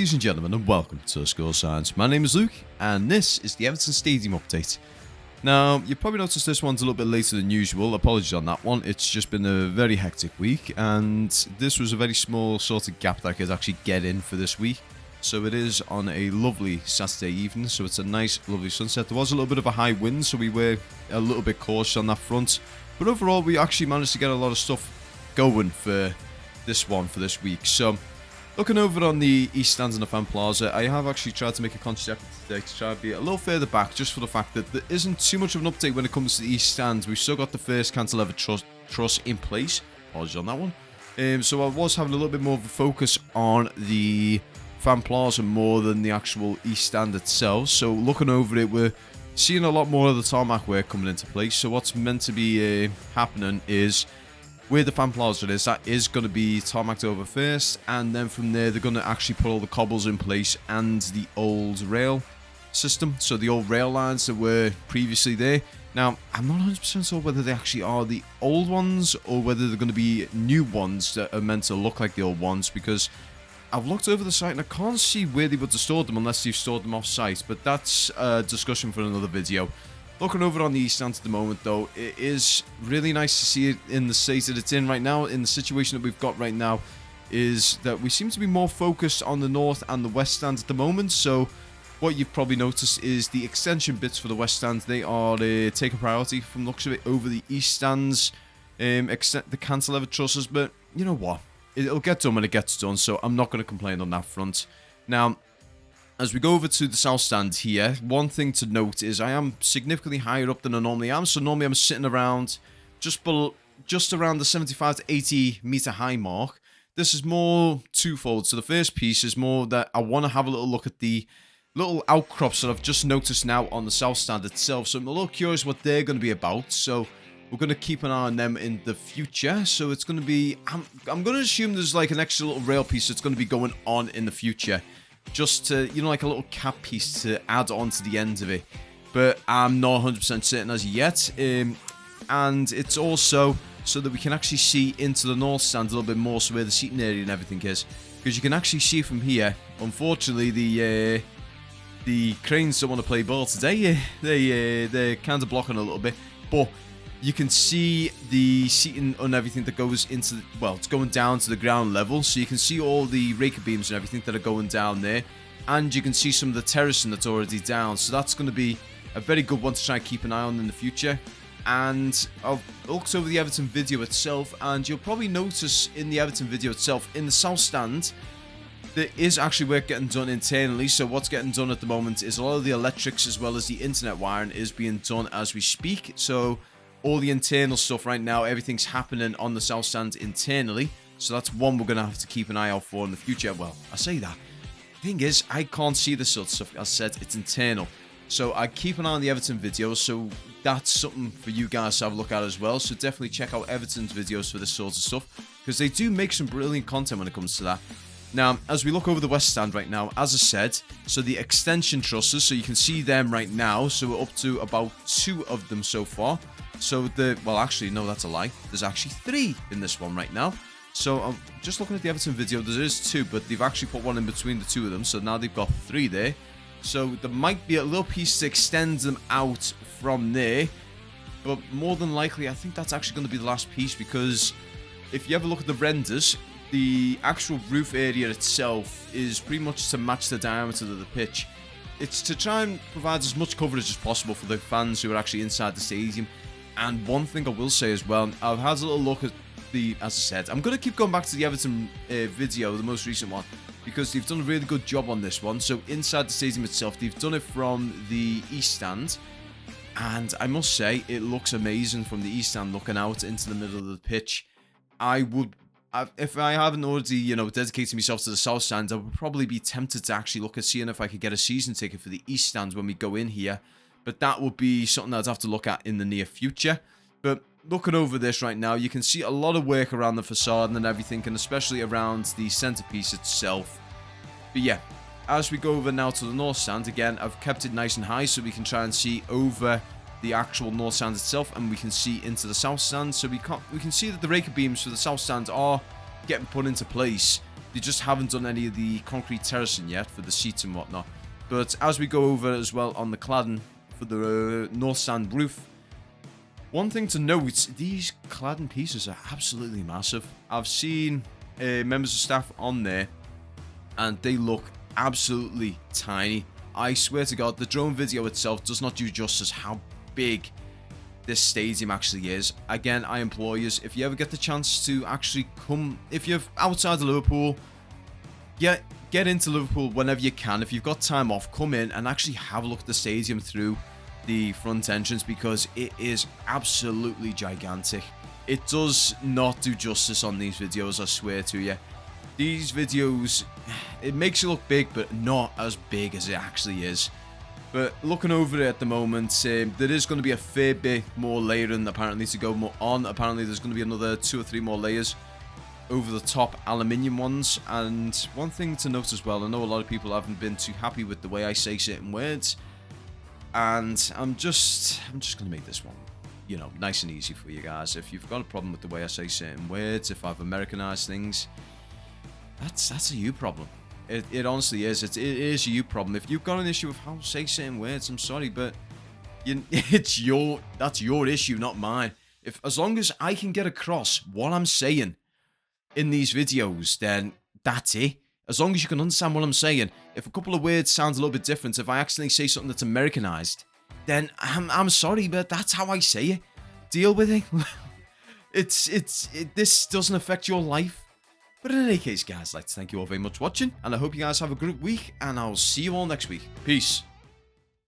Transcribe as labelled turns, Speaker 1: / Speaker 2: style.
Speaker 1: ladies and gentlemen, and welcome to Score Science. My name is Luke, and this is the Everton Stadium update. Now, you probably noticed this one's a little bit later than usual. Apologies on that one. It's just been a very hectic week, and this was a very small sort of gap that I could actually get in for this week. So it is on a lovely Saturday evening, so it's a nice, lovely sunset. There was a little bit of a high wind, so we were a little bit cautious on that front. But overall, we actually managed to get a lot of stuff going for this week. So, looking over on the East Stands and the Fan Plaza, I have actually tried to make a conscious effort today to try to be a little further back, just for the fact that there isn't too much of an update when it comes to the East Stands. We've still got the first cantilever truss in place. Apologies on that one. So I was having a little bit more of a focus on the Fan Plaza more than the actual East Stand itself. So looking over it, we're seeing a lot more of the tarmac work coming into place. So what's meant to be happening is, where the Fan Plaza is, that is going to be tarmacked over first, and then from there they're going to actually put all the cobbles in place and the old rail system, so the old rail lines that were previously there. Now, I'm not 100% sure whether they actually are the old ones or whether they're going to be new ones that are meant to look like the old ones, because I've looked over the site and I can't see where they would have stored them unless they've stored them off site, but that's a discussion for another video. Looking over on the East Stand at the moment, though, it is really nice to see it in the state that it's in right now. In the situation that we've got right now is that we seem to be more focused on the North and the West Stands at the moment. So what you've probably noticed is the extension bits for the West Stands, they are taking priority from the looks of it over the East Stands, except the cantilever trusses. But you know what? It'll get done when it gets done, so I'm not going to complain on that front. Now, as we go over to the South Stand here, one thing to note is I am significantly higher up than I normally am. So normally I'm sitting around just around the 75 to 80 meter high mark. This is more twofold. So the first piece is more that I want to have a little look at the little outcrops that I've just noticed now on the South Stand itself. So I'm a little curious what they're going to be about. So we're going to keep an eye on them in the future. So it's going to be, I'm going to assume there's like an extra little rail piece that's going to be going on in the future, just to, you know, like a little cap piece to add on to the end of it. But I'm not 100% certain as yet. And it's also so that we can actually see into the North Stand a little bit more, so where the seating area and everything is. Because you can actually see from here, unfortunately, the cranes don't want to play ball today. They're kind of blocking a little bit. But you can see the seating and everything that goes into, well, it's going down to the ground level. So you can see all the raker beams and everything that are going down there. And you can see some of the terracing that's already down. So that's going to be a very good one to try and keep an eye on in the future. And I've looked over the Everton video itself, and you'll probably notice in the Everton video itself, in the South Stand, there is actually work getting done internally. So what's getting done at the moment is a lot of the electrics as well as the internet wiring is being done as we speak. So all the internal stuff right now, everything's happening on the South Stand internally. So that's one we're going to have to keep an eye out for in the future. Well, I say that. The thing is, I can't see this sort of stuff. As I said, it's internal. So I keep an eye on the Everton videos. So that's something for you guys to have a look at as well. So definitely check out Everton's videos for this sort of stuff, because they do make some brilliant content when it comes to that. Now, as we look over the West Stand right now, as I said, so the extension trusses, so you can see them right now. So we're up to about 2 of them so far. So well, actually, no, that's a lie. There's actually 3 in this one right now. So I'm just looking at the Everton video. There is 2, but they've actually put one in between the 2 of them. So now they've got 3 there. So there might be a little piece to extend them out from there. But more than likely, I think that's actually going to be the last piece, because if you ever look at the renders, the actual roof area itself is pretty much to match the diameter of the pitch. It's to try and provide as much coverage as possible for the fans who are actually inside the stadium. And one thing I will say as well, I've had a little look at as I said, I'm going to keep going back to the Everton video, the most recent one, because they've done a really good job on this one. So inside the stadium itself, they've done it from the East Stand, and I must say, it looks amazing from the East Stand looking out into the middle of the pitch. If I haven't already, you know, dedicated myself to the South Stand, I would probably be tempted to actually look at seeing if I could get a season ticket for the East Stand when we go in here. But that would be something I'd have to look at in the near future. But looking over this right now, you can see a lot of work around the facade and everything, and especially around the centerpiece itself. But yeah, as we go over now to the North Stand, again, I've kept it nice and high so we can try and see over the actual North Stand itself, and we can see into the South Stand. So we can see that the raker beams for the South Stand are getting put into place. They just haven't done any of the concrete terracing yet for the seats and whatnot. But as we go over as well on the cladding for the north stand roof, one thing to note, these cladding pieces are absolutely massive. I've seen members of staff on there, and they look absolutely tiny. I swear to God, the drone video itself does not do justice how big this stadium actually is. Again, I implore you, if you ever get the chance to actually come, if you're outside of Liverpool, get into Liverpool whenever you can. If you've got time off, come in and actually have a look at the stadium through the front entrance, because it is absolutely gigantic. It does not do justice on these videos, I swear to you. These videos, it makes it look big, but not as big as it actually is. But looking over it at the moment, there is going to be a fair bit more layering apparently to go more on. Apparently there's going to be another 2 or 3 more layers over the top aluminium ones. And one thing to note as well, I know a lot of people haven't been too happy with the way I say certain words. And I'm just going to make this one, you know, nice and easy for you guys. If you've got a problem with the way I say certain words, if I've Americanized things, that's a you problem. It honestly is. It is a you problem. If you've got an issue with how I say certain words, I'm sorry, but that's your issue, not mine. As long as I can get across what I'm saying in these videos, then that's it. As long as you can understand what I'm saying. If a couple of words sounds a little bit different, if I accidentally say something that's Americanized, then I'm sorry, but that's how I say it. Deal with it. This doesn't affect your life. But in any case, guys, I'd like to thank you all very much for watching, and I hope you guys have a great week, and I'll see you all next week. Peace.